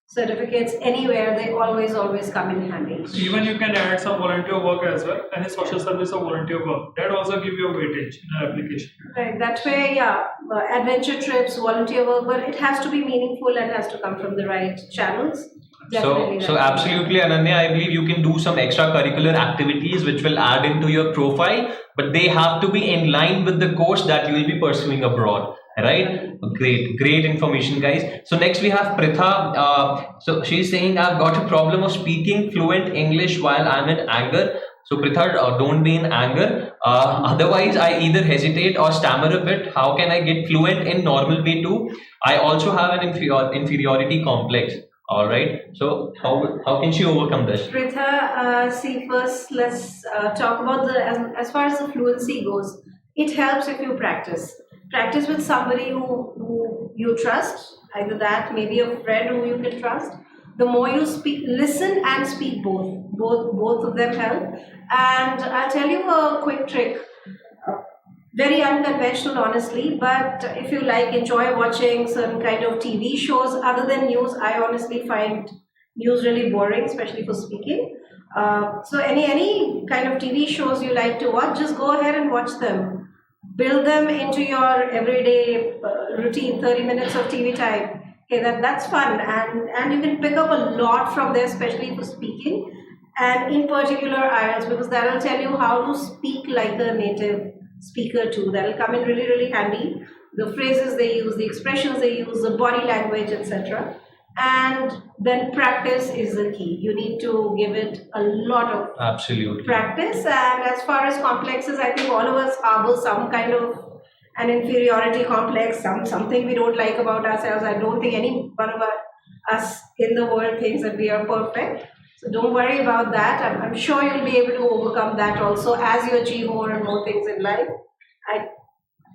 certificates anywhere, they always come in handy. Even you can add some volunteer work as well, any social service or volunteer work. That also give you a weightage in an application. Right, that way, adventure trips, volunteer work, but it has to be meaningful and has to come from the right channels. So absolutely, Ananya, I believe you can do some extracurricular activities which will add into your profile, but they have to be in line with the course that you will be pursuing abroad. Right? Great information, guys. So next we have Pritha. So she's saying, I've got a problem of speaking fluent English while I'm in anger. So Pritha, don't be in anger. Otherwise, I either hesitate or stammer a bit. How can I get fluent in normal way too? I also have an inferiority complex. All right. So how can she overcome this? Pritha, see, first let's talk about as far as the fluency goes. It helps if you practice. Practice with somebody who you trust, either that, maybe a friend who you can trust. The more you speak, listen and speak both of them help. And I'll tell you a quick trick, very unconventional honestly, but if you enjoy watching certain kind of TV shows other than news, I honestly find news really boring, especially for speaking. So any kind of TV shows you like to watch, just go ahead and watch them. Build them into your everyday routine, 30 minutes of TV time. Okay, that's fun, and you can pick up a lot from there, especially for speaking, and in particular IELTS, because that will tell you how to speak like a native speaker too. That will come in really handy. The phrases they use, the expressions they use, the body language, etc. And then practice is the key. You need to give it a lot of practice. And as far as complexes, I think all of us harbor some kind of an inferiority complex, something we don't like about ourselves. I don't think any one of us in the world thinks that we are perfect. So don't worry about that. I'm sure you'll be able to overcome that also as you achieve more and more things in life. I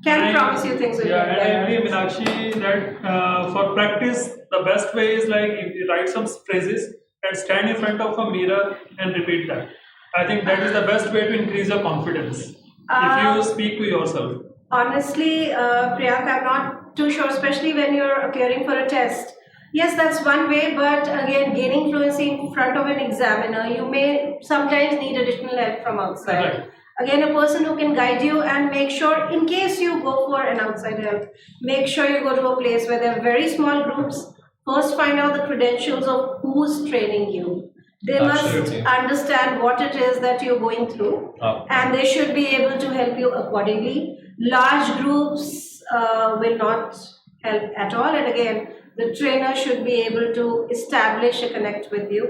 can promise you things will Yeah, get and I better. agree, Meenakshi, that for practice, the best way is like if you write some phrases and stand in front of a mirror and repeat that. I think that is the best way to increase your confidence. If you speak to yourself. Honestly, Priyanka, I'm not too sure, especially when you're appearing for a test. Yes, that's one way, but again, gaining fluency in front of an examiner, you may sometimes need additional help from outside. Right. Again, a person who can guide you and make sure, in case you go for an outside help, make sure you go to a place where there are very small groups. First, find out the credentials of who's training you. They Absolutely. must understand what it is that you're going through, and they should be able to help you accordingly. Large groups will not help at all, and again, the trainer should be able to establish a connect with you.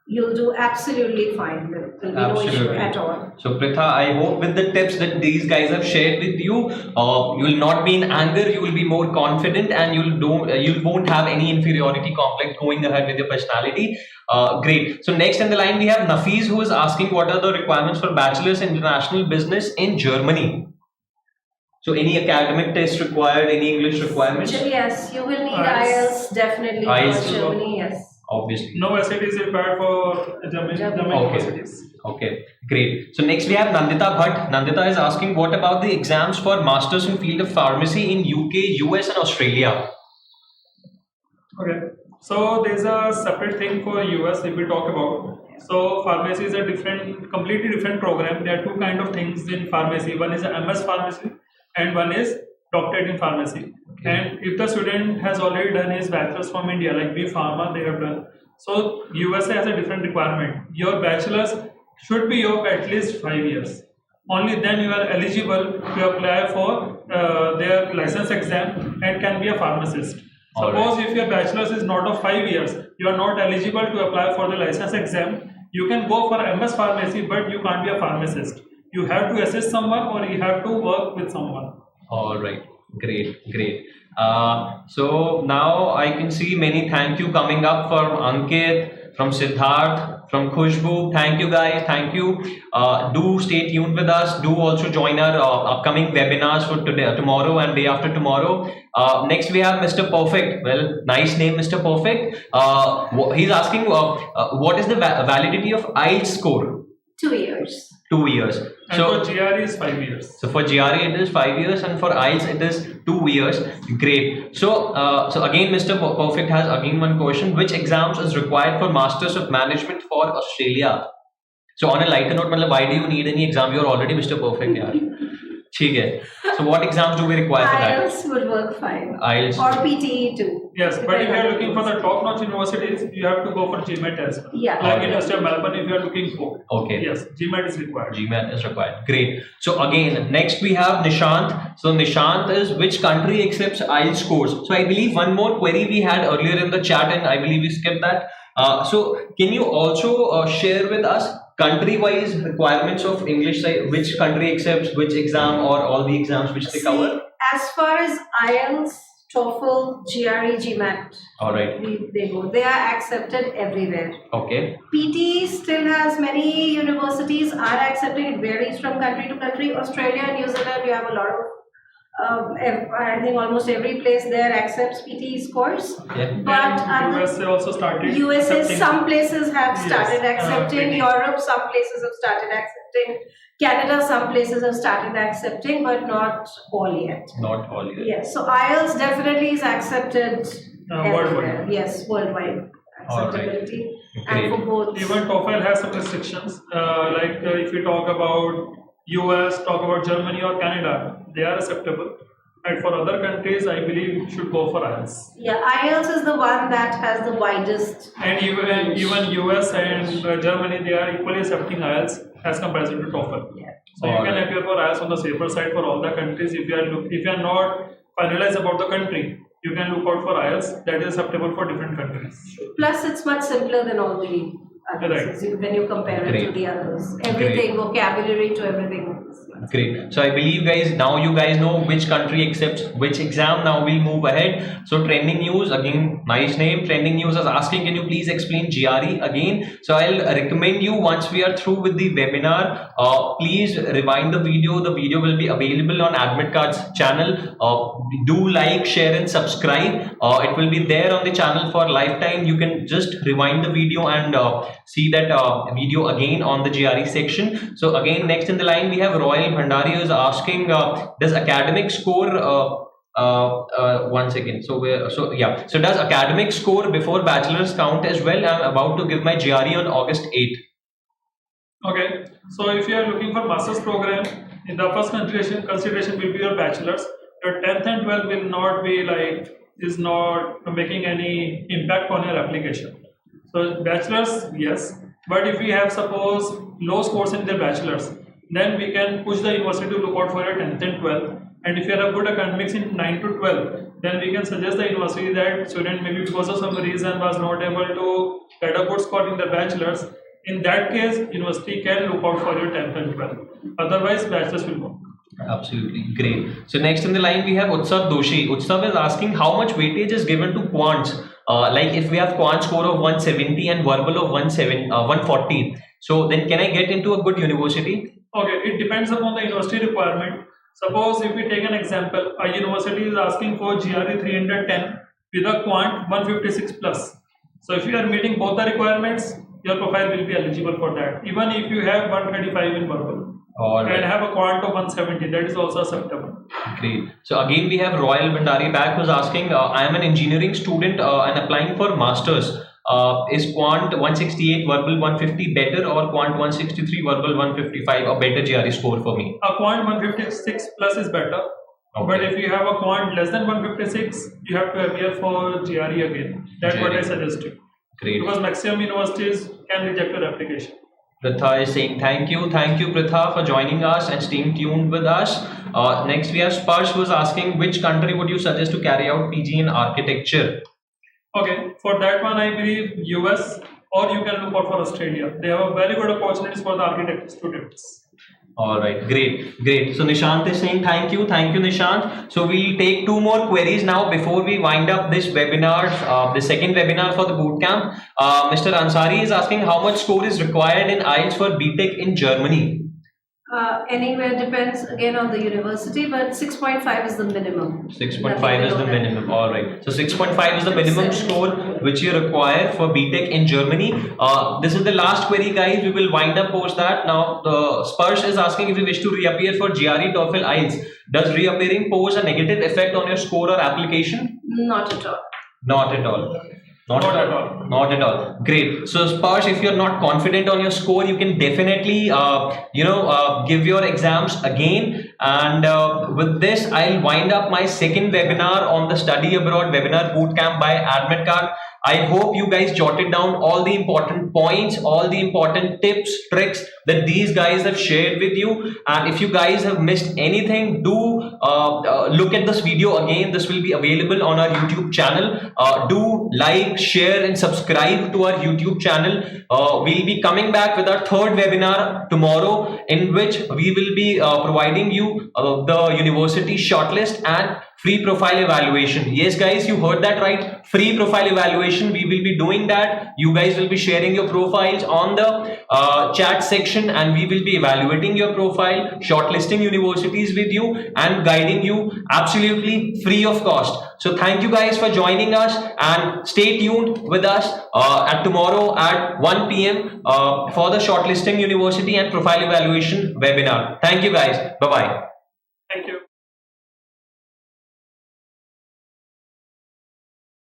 You'll do absolutely fine. There will be no issue Absolutely. at all. So Pritha, I hope with the tips that these guys have shared with you, you will not be in anger. You will be more confident, and you won't have any inferiority complex going ahead with your personality. Great. So next in the line we have Nafiz, who is asking what are the requirements for Bachelor's in International Business in Germany. So any academic test required, any English requirements? Yes, you will need IELTS. IELTS definitely IELTS. for Germany. Yes. Obviously. No essay is required for German Okay. universities. Okay, great. So next we have Nandita Bhatt. Nandita is asking what about the exams for Masters in Field of Pharmacy in UK, US and Australia? Okay. So there's a separate thing for US if we talk about. So pharmacy is a completely different program. There are two kind of things in pharmacy. One is a MS pharmacy and one is doctorate in pharmacy. Okay. And if the student has already done his bachelor's from India, like B Pharma, they have done. So USA has a different requirement. Your bachelor's should be of at least 5 years. Only then you are eligible to apply for their license exam and can be a pharmacist. Suppose if your bachelor's is not of 5 years, you are not eligible to apply for the license exam. You can go for MS pharmacy, but you can't be a pharmacist. You have to assist someone or you have to work with someone. All right, great. So now I can see many thank you coming up from Ankit, from Siddharth, from Khushbu. Thank you guys, thank you. Do stay tuned with us. Do also join our upcoming webinars for today, tomorrow and day after tomorrow. Next we have Mr. Perfect. Well, nice name, Mr. Perfect. He's asking what is the validity of IELTS score? 2 years. 2 years. And for GRE is 5 years. So for GRE it is 5 years and for IELTS it is 2 years. Great. So again Mr. Perfect has again one question. Which exams is required for Masters of Management for Australia? So on a lighter note, why do you need any exam? You're already Mr. Perfect. Yaar. ठीक है. So what exams do we require for that? IELTS would work fine. IELTS. Or PTE too. Yes, but if you are looking for the top-notch universities, you have to go for GMAT as well. Yeah. Like University of Melbourne, if you are looking for. Okay. Yes, GMAT is required. GMAT is required. Great. So again, next we have Nishant. So Nishant is which country accepts IELTS scores? So I believe one more query we had earlier in the chat and I believe we skipped that. So can you also share with us country-wise requirements of English, like which country accepts which exam or all the exams which they cover? As far as IELTS, TOEFL, GRE, GMAT, All right. they go. They are accepted everywhere. Okay. PTE still has many universities are accepting. It varies from country to country. Australia and New Zealand, you have a lot of. I think almost every place there accepts PTE scores. Yeah. But And USA also started. USA, accepting. some places have Yes, started accepting. PTE. Europe, some places have started accepting. Canada, some places have started accepting, but not all yet. Not all yet. Yes, so IELTS definitely is accepted everywhere. Worldwide. Yes, worldwide All right. acceptability. And Great. for both. Even TOEFL has some restrictions. If you talk about US, talk about Germany or Canada, they are acceptable. And for other countries, I believe you should go for IELTS. Yeah, IELTS is the one that has the widest. And even US and Germany, they are equally accepting IELTS as comparison to TOEFL. Yeah. So you can appear for IELTS on the safer side for all the countries. If you are not finalized about the country, you can look out for IELTS that is acceptable for different countries. Plus, it's much simpler than all the others Right. when you compare it to Great. the others. Everything, vocabulary to everything. Great. So I believe, guys, now you guys know which country accepts which exam. Now we'll move ahead. So trending news, again, nice name. Trending news is asking, can you please explain GRE again? So I'll recommend you, once we are through with the webinar, please rewind the video. The video will be available on Admit Card's channel. Do like, share and subscribe. It will be there on the channel for lifetime. You can just rewind the video and see that video again on the GRE section. So again, next in the line we have Royal Bhandari, is asking, does academic score one second. So does academic score before bachelor's count as well? I'm about to give my GRE on August 8th. Okay, so if you are looking for master's program, in the first consideration will be your bachelor's. Your 10th and 12th will not be is not making any impact on your application. So bachelor's, yes, but if we have suppose low scores in the bachelor's, then we can push the university to look out for your 10th and 12th. And if you have good academics in 9 to 12, then we can suggest the university that student maybe because of some reason was not able to get a good score in the bachelor's. In that case, university can look out for your 10th and 12th. Otherwise, bachelor's will work. Absolutely great. So next in the line we have Utsav Doshi. Utsav is asking how much weightage is given to quants. Like if we have quant score of 170 and verbal of 140, so then can I get into a good university? Okay, it depends upon the university requirement. Suppose if we take an example, a university is asking for GRE 310 with a quant 156 plus. So if you are meeting both the requirements, your profile will be eligible for that. Even if you have 135 in verbal. And have a quant of 170, that is also acceptable. Great. So again we have Royal Bhandari back, who's asking, I am an engineering student and applying for masters. Is quant 168 verbal 150 better, or quant 163 verbal 155 a better GRE score for me? A quant 156 plus is better. Okay. But if you have a quant less than 156, you have to appear for GRE again. That's what I suggest you. Great. Because maximum universities can reject your application. Pratha is saying thank you Pratha for joining us and staying tuned with us. Next we have Sparsh, who is asking, which country would you suggest to carry out PG in architecture? Okay, for that one I believe US, or you can look out for Australia. They have a very good opportunities for the architect students. All right, great. So Nishant is saying thank you Nishant. So we'll take two more queries now before we wind up this webinar, the second webinar for the bootcamp. Mr. Ansari is asking how much score is required in Ielts for BTech in Germany. Anywhere, depends again on the university, but 6.5 is the minimum. 6.5 is the minimum. All right. So 6.5 is the minimum score which you require for BTech in Germany. This is the last query, guys. We will wind up post that. Now, the Sparsh is asking if you wish to reappear for GRE, Toefl, Ielts. Does reappearing pose a negative effect on your score or application? Not at all. Not at all. Not at all. Great. So Sparsh, if you're not confident on your score, you can definitely give your exams again. And with this, I'll wind up my second webinar on the Study Abroad Webinar Bootcamp by Admit Card. I hope you guys jotted down all the important points, all the important tips, tricks that these guys have shared with you. And if you guys have missed anything, do look at this video again. This will be available on our YouTube channel. Do like, share and subscribe to our YouTube channel. We'll be coming back with our third webinar tomorrow, in which we will be providing you the university shortlist and free profile evaluation. Yes guys, you heard that right, free profile evaluation. We will be doing that. You guys will be sharing your profiles on the chat section, and we will be evaluating your profile, shortlisting universities with you and guiding you absolutely free of cost. So thank you guys for joining us, and stay tuned with us at tomorrow at 1 p.m. For the shortlisting university and profile evaluation webinar. Thank you guys. Bye-bye. Thank you.